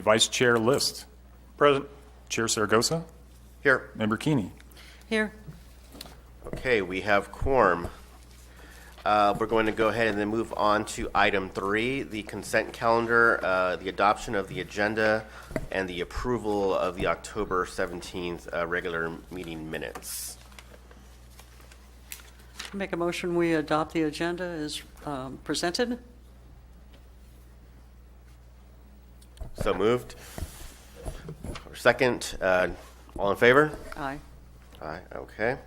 Vice Chair List. Present. Chair Saragosa. Here. Member Keeney. Here. Okay, we have quorum. We're going to go ahead and then move on to item 3, the consent calendar, the adoption of the agenda, and the approval of the October 17th regular meeting minutes. Make a motion, we adopt the agenda as presented. So moved. Second, all in favor? Aye. Aye, okay.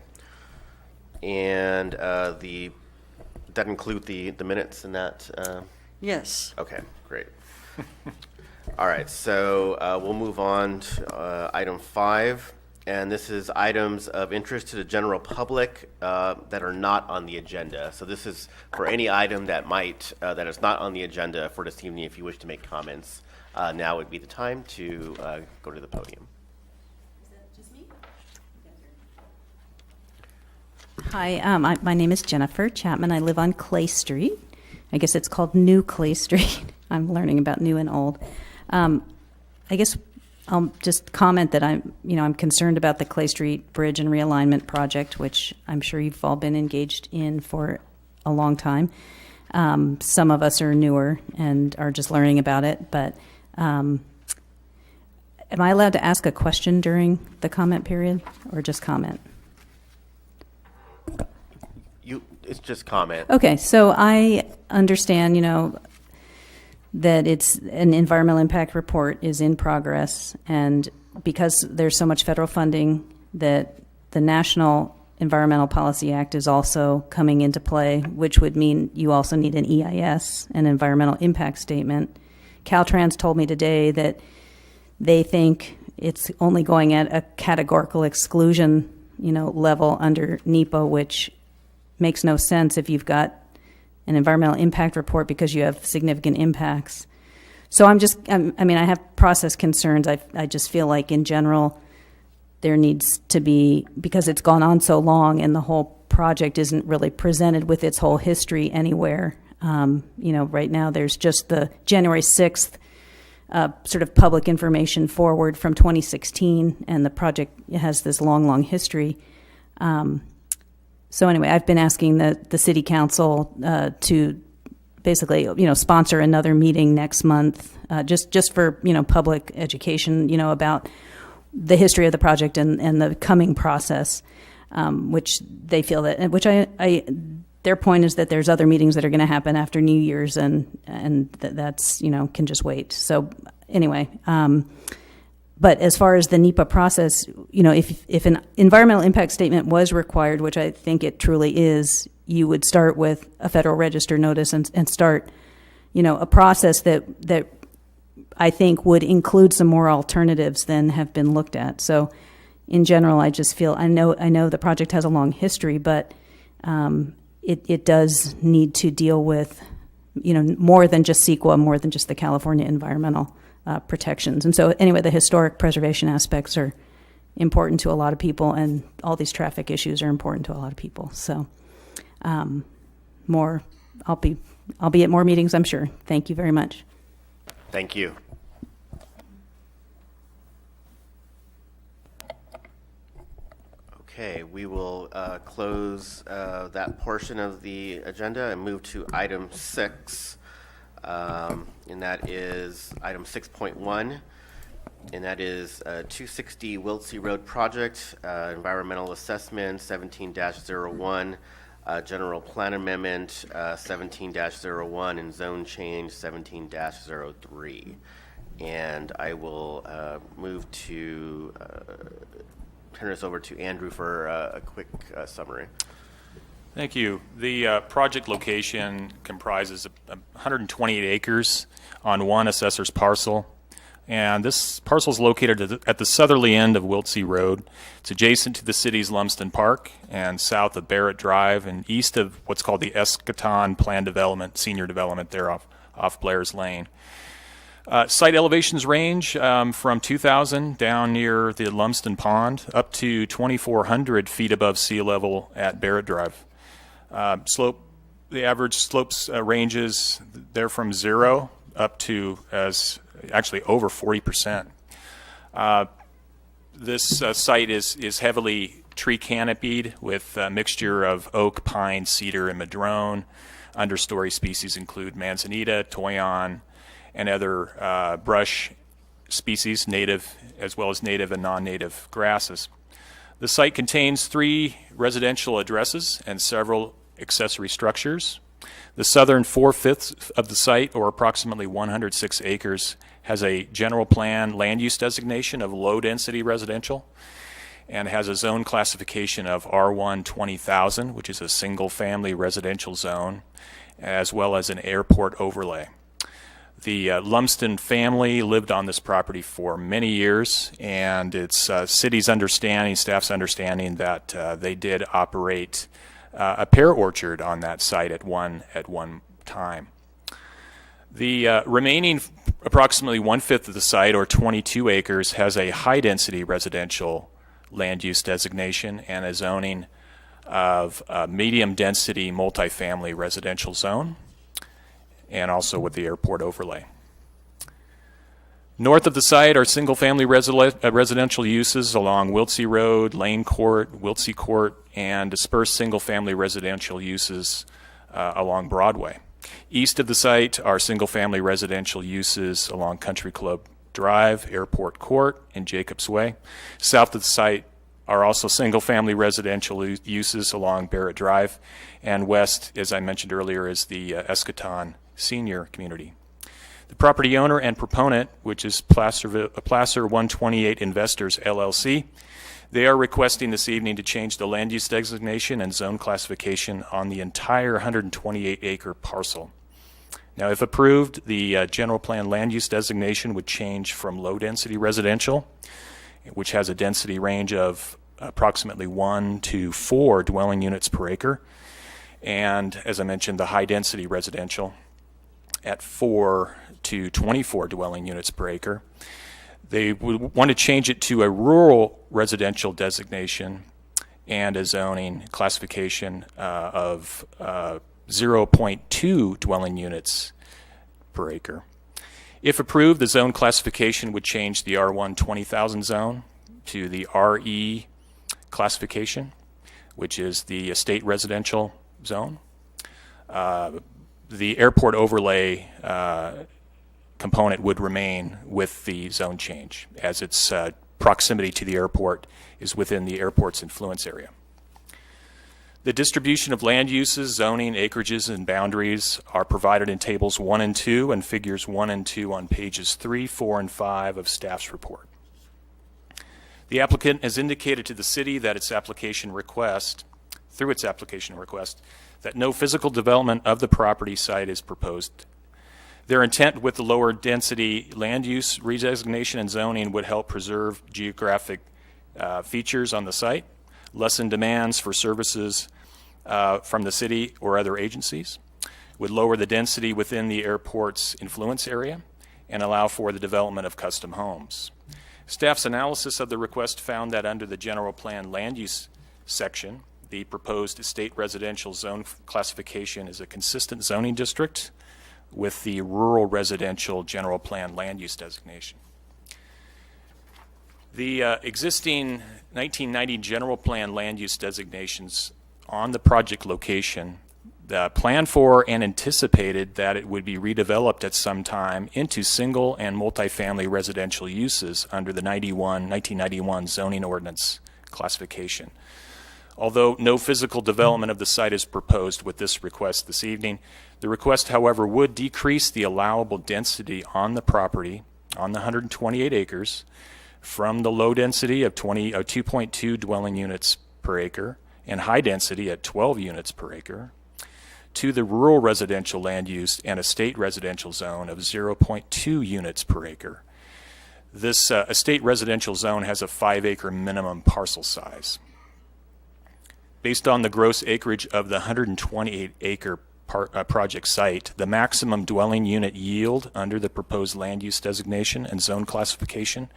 And that include the minutes in that? Yes. Okay, great. All right, so we'll move on to item 5, and this is items of interest to the general public that are not on the agenda. So this is for any item that that is not on the agenda for this evening. If you wish to make comments, now would be the time to go to the podium. Hi, my name is Jennifer Chapman. I live on Clay Street. I guess it's called New Clay Street. I'm learning about new and old. I guess I'll just comment that I'm concerned about the Clay Street Bridge and Realignment Project, which I'm sure you've all been engaged in for a long time. Some of us are newer and are just learning about it, but am I allowed to ask a question during the comment period or just comment? It's just comment. Okay, so I understand, that it's an environmental impact report is in progress, and because there's so much federal funding, that the National Environmental Policy Act is also coming into play, which would mean you also need an EIS, an environmental impact statement. Caltrans told me today that they think it's only going at a categorical exclusion, level under NEPA, which makes no sense if you've got an environmental impact report because you have significant impacts. So I have process concerns. I just feel like in general there needs to be, because it's gone on so long and the whole project isn't really presented with its whole history anywhere. Right now there's just the January 6th sort of public information forward from 2016, and the project has this long history. So anyway, I've been asking the city council to basically, sponsor another meeting next month, just for, public education, about the history of the project and the coming process, which they feel that, which their point is that there's other meetings that are going to happen after New Year's, and that's, can just wait. So anyway, but as far as the NEPA process, if an environmental impact statement was required, which I think it truly is, you would start with a Federal Register notice and start, a process that I think would include some more alternatives than have been looked at. So in general, I just feel, I know the project has a long history, but it does need to deal with, more than just CEQA, more than just the California environmental protections. And so anyway, the historic preservation aspects are important to a lot of people, and all these traffic issues are important to a lot of people. So I'll be at more meetings, I'm sure. Thank you very much. Thank you. Okay, we will close that portion of the agenda and move to item 6. And that is item 6.1, and that is 260 Wiltsey Road Project, Environmental Assessment 17-01, General Plan Amendment 17-01, and Zone Change 17-03. And I will move to turn this over to Andrew for a quick summary. Thank you. The project location comprises 128 acres on one assessor's parcel, and this parcel is located at the southerly end of Wiltsey Road. It's adjacent to the city's Lumsden Park and south of Barrett Drive and east of what's called the Eschaton Plan Development, senior development there off Blair's Lane. Site elevations range from 2,000 down near the Lumsden Pond up to 2,400 feet above sea level at Barrett Drive. The average slopes ranges, they're from 0 up to as actually over 40%. This site is heavily tree canopied with a mixture of oak, pine, cedar, and madrone. Understory species include manzanita, toyon, and other brush species, native as well as native and non-native grasses. The site contains 3 residential addresses and several accessory structures. The southern 4/5 of the site, or approximately 106 acres, has a general plan land use designation of low-density residential and has a zone classification of R1 20,000, which is a single-family residential zone, as well as an airport overlay. The Lumsden family lived on this property for many years, and it's city's understanding, staff's understanding that they did operate a pear orchard on that site at one time. The remaining approximately 1/5 of the site, or 22 acres, has a high-density residential land use designation and a zoning of medium-density multifamily residential zone, and also with the airport overlay. North of the site are single-family residential uses along Wiltsey Road, Lane Court, Wiltsey Court, and dispersed single-family residential uses along Broadway. East of the site are single-family residential uses along Country Club Drive, Airport Court, and Jacobs Way. South of the site are also single-family residential uses along Barrett Drive, and west, as I mentioned earlier, is the Eschaton Senior Community. The property owner and proponent, which is Placer 128 Investors, LLC, they are requesting this evening to change the land use designation and zone classification on the entire 128-acre parcel. Now, if approved, the general plan land use designation would change from low-density residential, which has a density range of approximately 1 to 4 dwelling units per acre, and, as I mentioned, the high-density residential at 4 to 24 dwelling units per acre. They would want to change it to a rural residential designation and a zoning classification of 0.2 dwelling units per acre. If approved, the zone classification would change the R1 20,000 zone to the RE classification, which is the estate residential zone. The airport overlay component would remain with the zone change, as its proximity to the airport is within the airport's influence area. The distribution of land uses, zoning, acreages, and boundaries are provided in tables 1 and 2 and figures 1 and 2 on pages 3, 4, and 5 of staff's report. The applicant has indicated to the city that through its application request, that no physical development of the property site is proposed. Their intent with the lower density land use redesignation and zoning would help preserve geographic features on the site, lessen demands for services from the city or other agencies, would lower the density within the airport's influence area, and allow for the development of custom homes. Staff's analysis of the request found that under the general plan land use section, the proposed estate residential zone classification is a consistent zoning district with the rural residential general plan land use designation. The existing 1990 general plan land use designations on the project location planned for and anticipated that it would be redeveloped at some time into single and multifamily residential uses under the 1991 zoning ordinance classification. Although no physical development of the site is proposed with this request this evening, the request, however, would decrease the allowable density on the property, on the 128 acres, from the low density of 2.2 dwelling units per acre and high density at 12 units per acre to the rural residential land use and estate residential zone of 0.2 units per acre. This estate residential zone has a 5-acre minimum parcel size. Based on the gross acreage of the 128-acre project site, the maximum dwelling unit yield under the proposed land use designation and zone classification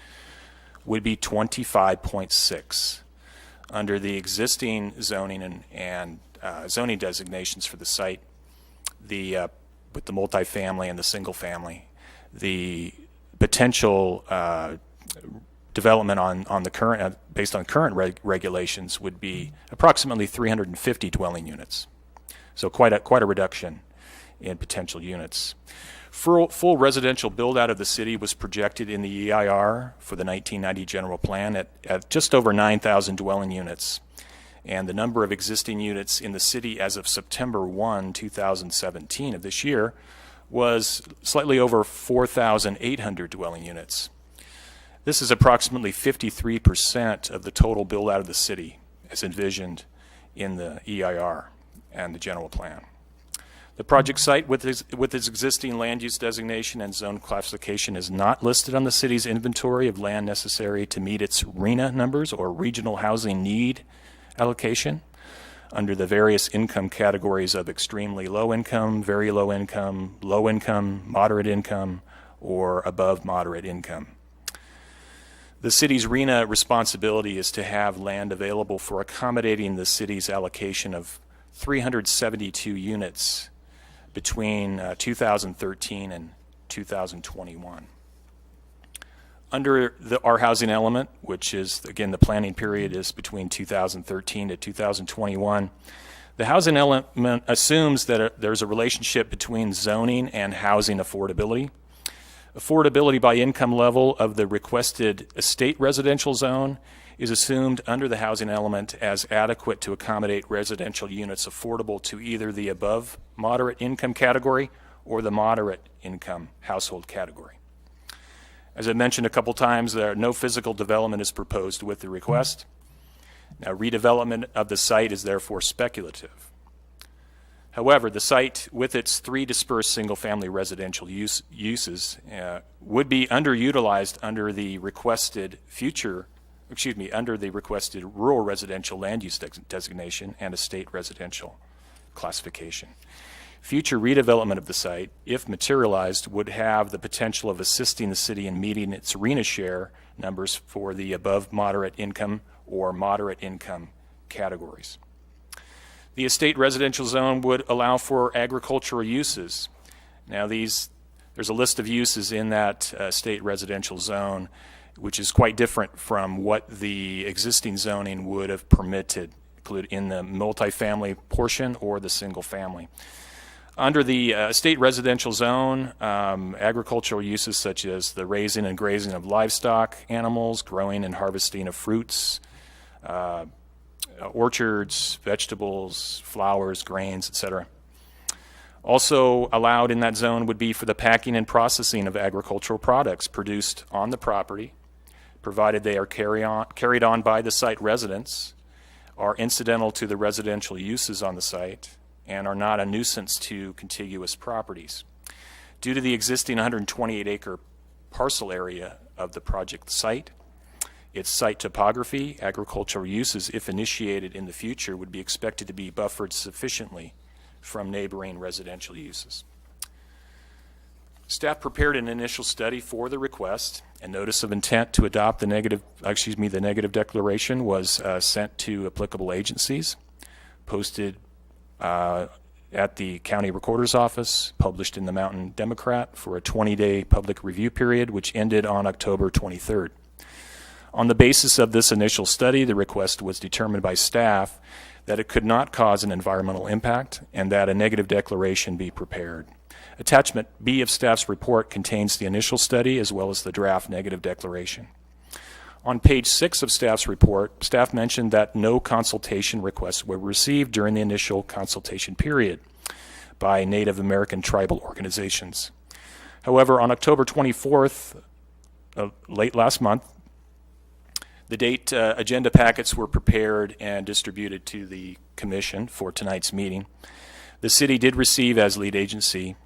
would be 25.6. Under the existing zoning and zoning designations for the site, the with the multifamily and the single family. The potential development on the current, based on current regulations, would be approximately 350 dwelling units. So quite a reduction in potential units. Full residential build-out of the city was projected in the EIR for the 1990 general plan at just over 9,000 dwelling units. And the number of existing units in the city as of September 1, 2017 of this year was slightly over 4,800 dwelling units. This is approximately 53% of the total build-out of the city as envisioned in the EIR and the general plan. The project site with its existing land use designation and zone classification is not listed on the city's inventory of land necessary to meet its RHNA numbers, or Regional Housing Need allocation, under the various income categories of extremely low income, very low income, moderate income, or above moderate income. The city's RHNA responsibility is to have land available for accommodating the city's allocation of 372 units between 2013 and 2021. Under our housing element, which is, again, the planning period is between 2013 to 2021, the housing element assumes that there's a relationship between zoning and housing affordability. Affordability by income level of the requested estate residential zone is assumed under the housing element as adequate to accommodate residential units affordable to either the above moderate income category or the moderate income household category. As I mentioned a couple times, no physical development is proposed with the request. Now, redevelopment of the site is therefore speculative. However, the site, with its 3 dispersed single-family residential uses, would be underutilized under the requested rural residential land use designation and estate residential classification. Future redevelopment of the site, if materialized, would have the potential of assisting the city in meeting its RHNA share numbers for the above moderate income or moderate income categories. The estate residential zone would allow for agricultural uses. Now, there's a list of uses in that estate residential zone, which is quite different from what the existing zoning would have permitted, included in the multifamily portion or the single family. Under the estate residential zone, agricultural uses such as the raising and grazing of livestock animals, growing and harvesting of fruits, orchards, vegetables, flowers, grains, etc. Also allowed in that zone would be for the packing and processing of agricultural products produced on the property, provided they are carried on by the site residents, are incidental to the residential uses on the site, and are not a nuisance to contiguous properties. Due to the existing 128-acre parcel area of the project site, its site topography, agricultural uses, if initiated in the future, would be expected to be buffered sufficiently from neighboring residential uses. Staff prepared an initial study for the request, and notice of intent to adopt the negative declaration was sent to applicable agencies, posted at the county recorder's office, published in the Mountain Democrat for a 20-day public review period, which ended on October 23rd. On the basis of this initial study, the request was determined by staff that it could not cause an environmental impact and that a negative declaration be prepared. Attachment B of staff's report contains the initial study as well as the draft negative declaration. On page 6 of staff's report, staff mentioned that no consultation requests were received during the initial consultation period by Native American tribal organizations. However, on October 24th, late last month, the date agenda packets were prepared and distributed to the commission for tonight's meeting. The city did receive, as lead agency,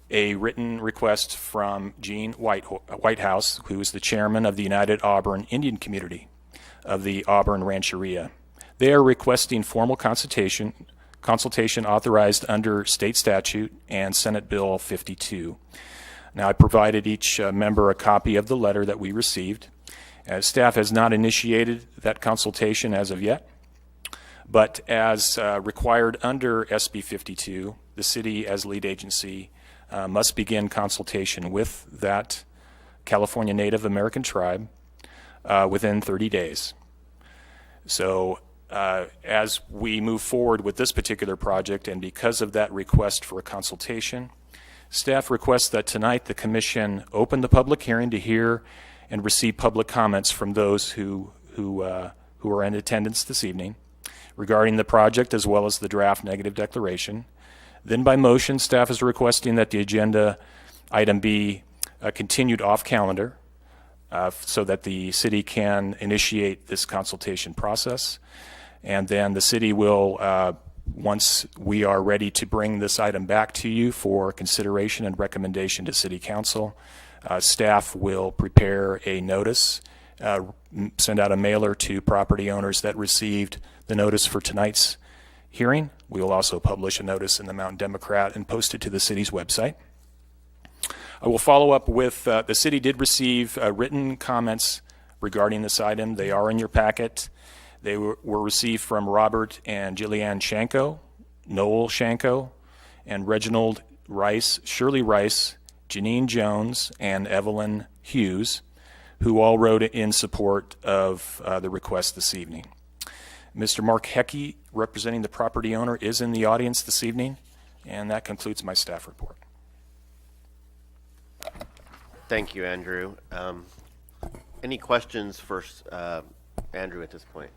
a written request from Gene Whitehouse, who is the chairman of the United Auburn Indian Community of the Auburn Rancheria. They are requesting formal consultation authorized under state statute and Senate Bill 52. Now, I provided each member a copy of the letter that we received. Staff has not initiated that consultation as of yet, but as required under SB 52, the city as lead agency must begin consultation with that California Native American tribe within 30 days. So as we move forward with this particular project, and because of that request for a consultation, staff requests that tonight the commission open the public hearing to hear and receive public comments from those who are in attendance this evening regarding the project as well as the draft negative declaration. Then by motion, staff is requesting that the agenda item be continued off calendar so that the city can initiate this consultation process. And then the city will, once we are ready to bring this item back to you for consideration and recommendation to City Council, staff will prepare a notice, send out a mailer to property owners that received the notice for tonight's hearing. We will also publish a notice in the Mountain Democrat and post it to the city's website. I will follow up with, the city did receive written comments regarding this item. They are in your packet. They were received from Robert and Jillian Shanko, Noel Shanko, and Reginald Rice, Shirley Rice, Janine Jones, and Evelyn Hughes, who all wrote in support of the request this evening. Mr. Mark Heckey, representing the property owner, is in the audience this evening, and that concludes my staff report. Thank you, Andrew. Any questions for Andrew at this point?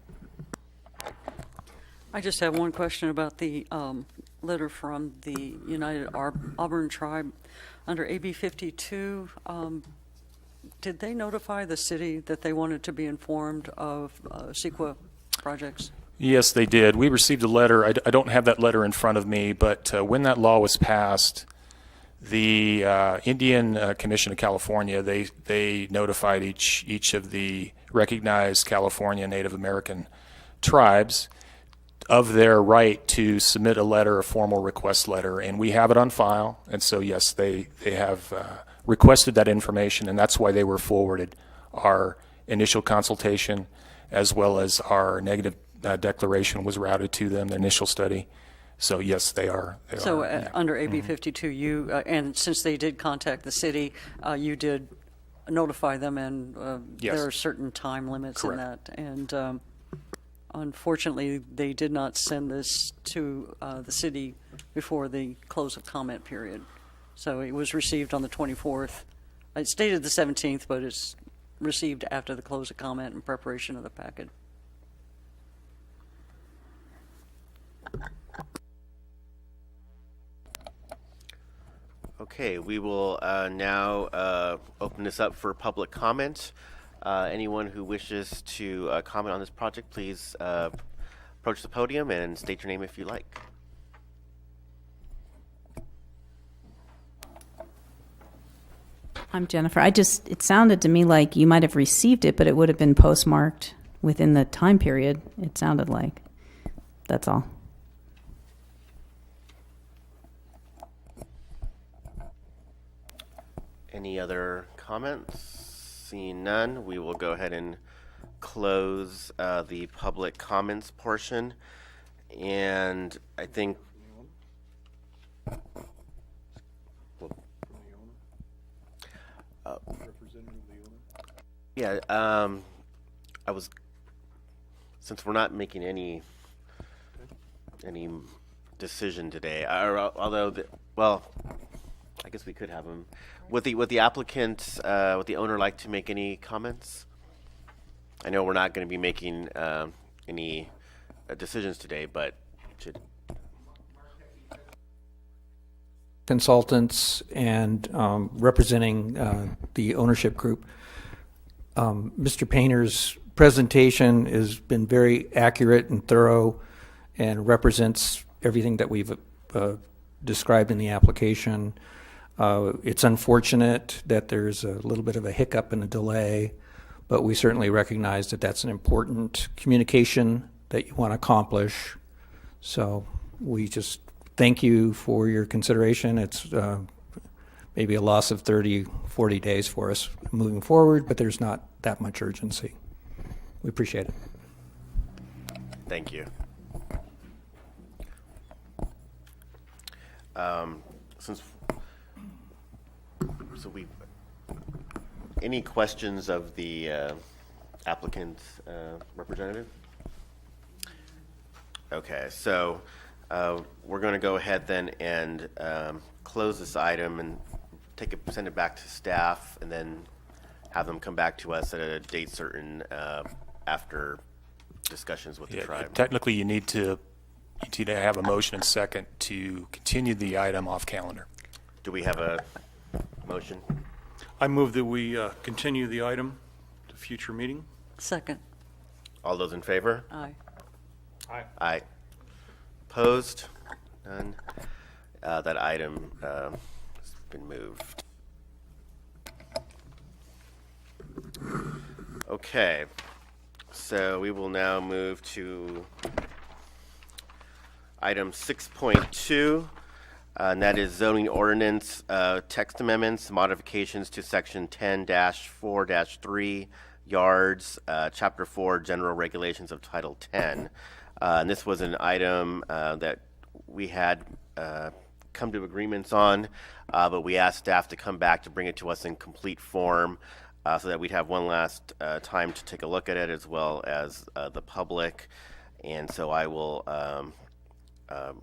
I just have one question about the letter from the United Auburn Tribe under AB 52. Did they notify the city that they wanted to be informed of CEQA projects? Yes, they did. We received a letter. I don't have that letter in front of me, but when that law was passed, the Indian Commission of California, they notified each of the recognized California Native American tribes of their right to submit a letter, a formal request letter, and we have it on file. And so, yes, they have requested that information, and that's why they were forwarded our initial consultation as well as our negative declaration was routed to them, the initial study. So yes, they are. So yeah. under AB 52, you, and since they did contact the city, you did notify them, and Yes. there are certain time limits in Correct. that. And unfortunately, they did not send this to the city before the close of comment period. So it was received on the 24th. It stated the 17th, but it's received after the close of comment in preparation of the packet. Okay, we will now open this up for public comment. Anyone who wishes to comment on this project, please approach the podium and state your name if you like. I'm Jennifer. It sounded to me like you might have received it, but it would have been postmarked within the time period, it sounded like. That's all. Any other comments? Seeing none, we will go ahead and close the public comments portion. And I think yeah, I was, since we're not making any decision today, although well, I guess we could have them. Would the applicant, would the owner like to make any comments? I know we're not going to be making any decisions today, but should. Consultants and representing the ownership group. Mr. Painter's presentation has been very accurate and thorough and represents everything that we've described in the application. It's unfortunate that there's a little bit of a hiccup and a delay, but we certainly recognize that that's an important communication that you want to accomplish. So we just thank you for your consideration. It's maybe a loss of 30, 40 days for us moving forward, but there's not that much urgency. We appreciate it. Thank you. since, so we, any questions of the applicant representative? Okay, so we're going to go ahead then and close this item and send it back to staff, and then have them come back to us at a date certain after discussions with the tribe. Technically, you need to have a motion and second to continue the item off calendar. Do we have a motion? I move that we continue the item to future meeting. Second. All those in favor? Aye. Aye. Opposed? None. That item has been moved. Okay, so we will now move to item 6.2, and that is zoning ordinance text amendments, modifications to section 10-4-3 yards, chapter 4, general regulations of title 10. And this was an item that we had come to agreements on, but we asked staff to come back to bring it to us in complete form so that we'd have one last time to take a look at it, as well as the public. And so I will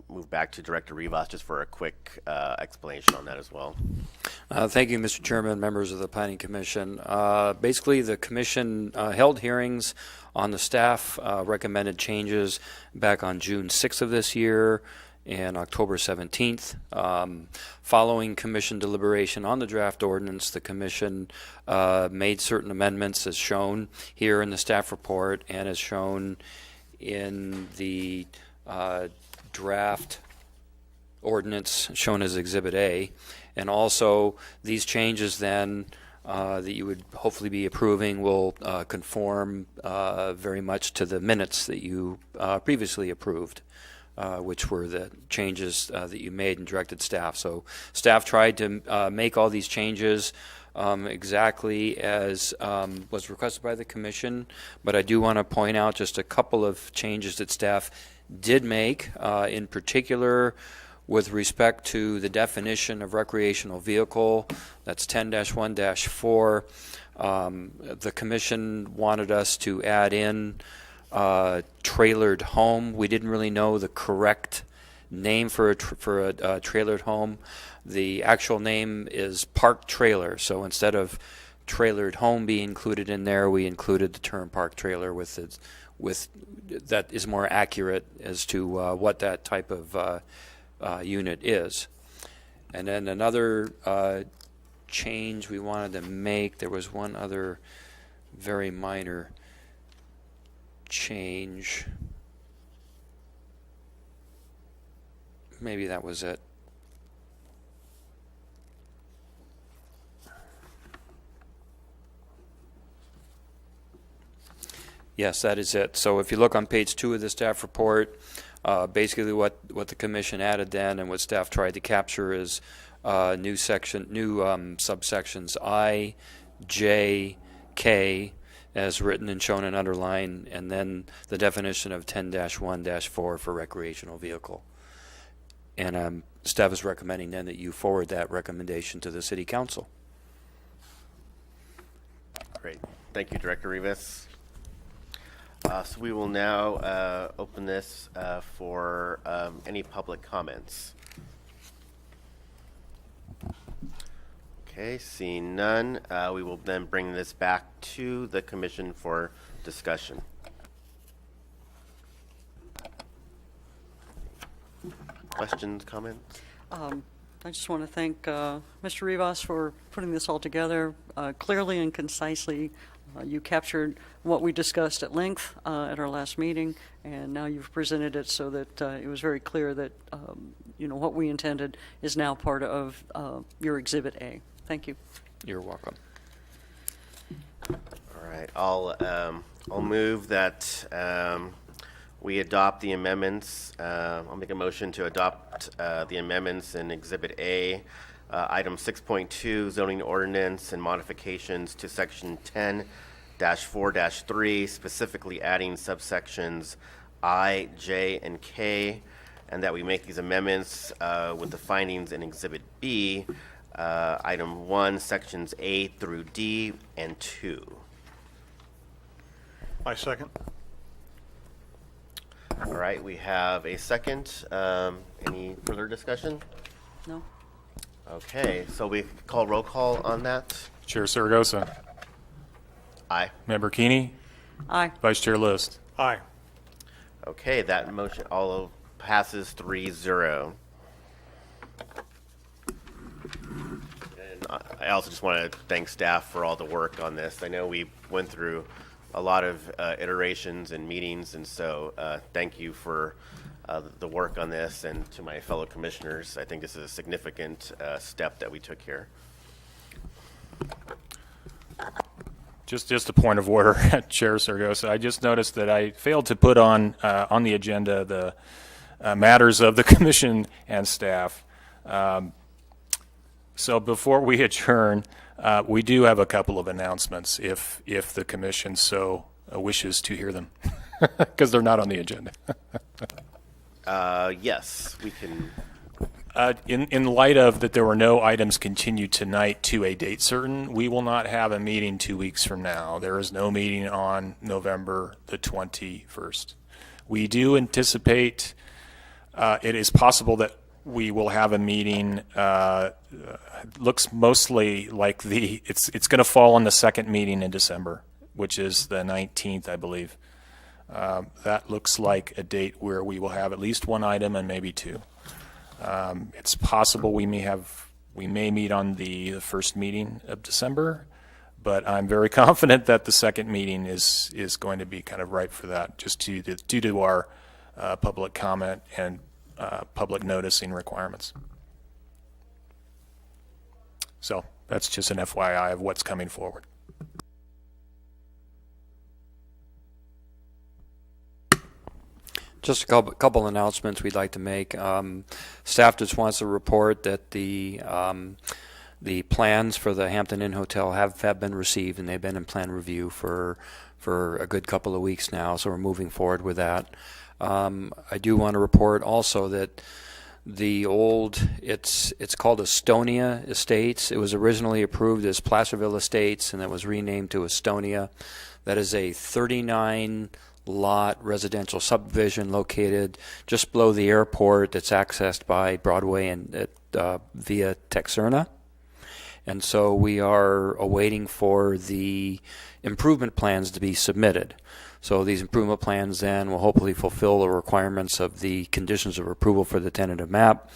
move back to Director Rivas just for a quick explanation on that as well. Thank you, Mr. Chairman, members of the Planning Commission. Basically, the Commission held hearings on the staff recommended changes back on June 6th of this year and October 17th. Following Commission deliberation on the draft ordinance, the Commission made certain amendments as shown here in the staff report and as shown in the draft ordinance shown as Exhibit A. And also, these changes then that you would hopefully be approving will conform very much to the minutes that you previously approved, which were the changes that you made and directed staff. So staff tried to make all these changes exactly as was requested by the Commission, but I do want to point out just a couple of changes that staff did make, in particular with respect to the definition of recreational vehicle. That's 10-1-4. The Commission wanted us to add in trailered home. We didn't really know the correct name for a trailered home. The actual name is park trailer. So instead of trailered home being included in there, we included the term park trailer with that is more accurate as to what that type of unit is. And then another change we wanted to make, there was one other very minor change. Maybe that was it. Yes, that is it. So if you look on page 2 of the staff report, basically what the Commission added then and what staff tried to capture is new subsections I, J, K, as written and shown and underlined, and then the definition of 10-1-4 for recreational vehicle. And staff is recommending then that you forward that recommendation to the City Council. Great. Thank you, Director Rivas. So we will now open this for any public comments. Okay, seeing none, we will then bring this back to the Commission for discussion. Questions, comments? I just want to thank Mr. Rivas for putting this all together clearly and concisely. You captured what we discussed at length at our last meeting, and now you've presented it so that it was very clear that what we intended is now part of your Exhibit A. Thank you. You're welcome. All right, I'll move that we adopt the amendments. I'll make a motion to adopt the amendments in Exhibit A, item 6.2, zoning ordinance and modifications to section 10-4-3, specifically adding subsections I, J, and K, and that we make these amendments with the findings in Exhibit B, Item 1, Sections A through D, and 2. I second. All right, we have a second. Any further discussion? No? Okay, so we call roll call on that. Chair Saragosa, Aye. Member Keeney, Aye. Vice Chair List. Aye. Okay, that motion all passes 3-0. And I also just want to thank staff for all the work on this. I know we went through a lot of iterations and meetings, and so thank you for the work on this, and to my fellow commissioners. I think this is a significant step that we took here. Just a point of order, Chair Saragosa. I just noticed that I failed to put on the agenda the matters of the commission and staff. So before we adjourn, we do have a couple of announcements if the commission so wishes to hear them, because they're not on the agenda. Yes, we can. In light of that there were no items continued tonight to a date certain, we will not have a meeting 2 weeks from now. There is no meeting on November the 21st. We do anticipate it is possible that we will have a meeting. Looks mostly like it's going to fall on the second meeting in December, which is the 19th, I believe. That looks like a date where we will have at least one item and maybe two. It's possible we may meet on the first meeting of December, but I'm very confident that the second meeting is going to be kind of ripe for that, just due to our public comment and public noticing requirements. So that's just an FYI of what's coming forward. Just a couple announcements we'd like to make. Staff just wants to report that the plans for the Hampton Inn Hotel have been received, and they've been in plan review for a good couple of weeks now, so we're moving forward with that. I do want to report also that the old, it's called Estonia Estates. It was originally approved as Placerville Estates, and it was renamed to Estonia. That is a 39-lot residential subdivision located just below the airport that's accessed by Broadway and via Texerna. And so we are awaiting for the improvement plans to be submitted. So these improvement plans then will hopefully fulfill the requirements of the conditions of approval for the tentative map.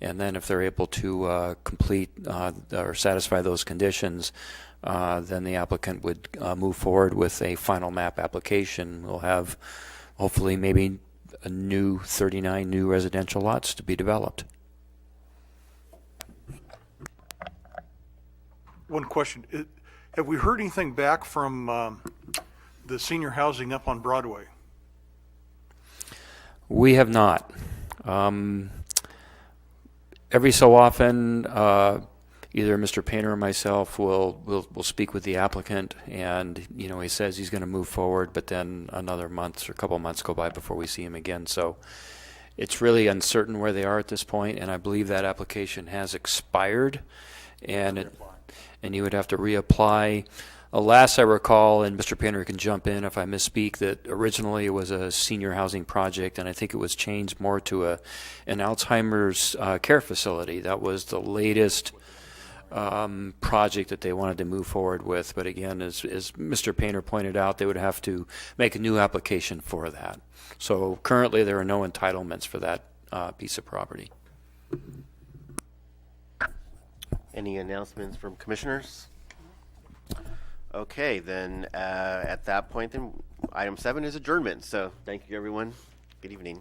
And then if they're able to complete or satisfy those conditions, then the applicant would move forward with a final map application. We'll have hopefully maybe a new 39 new residential lots to be developed. One question. Have we heard anything back from the senior housing up on Broadway? We have not. Every so often, either Mr. Painter or myself will speak with the applicant, and he says he's going to move forward, but then another month or a couple months go by before we see him again. So it's really uncertain where they are at this point, and I believe that application has expired, and you would have to reapply. Last I recall, and Mr. Painter can jump in if I misspeak, that originally it was a senior housing project, and I think it was changed more to an Alzheimer's care facility. That was the latest project that they wanted to move forward with. But again, as Mr. Painter pointed out, they would have to make a new application for that. So currently there are no entitlements for that piece of property. Any announcements from commissioners? Okay, then at that point, then item 7 is adjournment. So thank you, everyone. Good evening.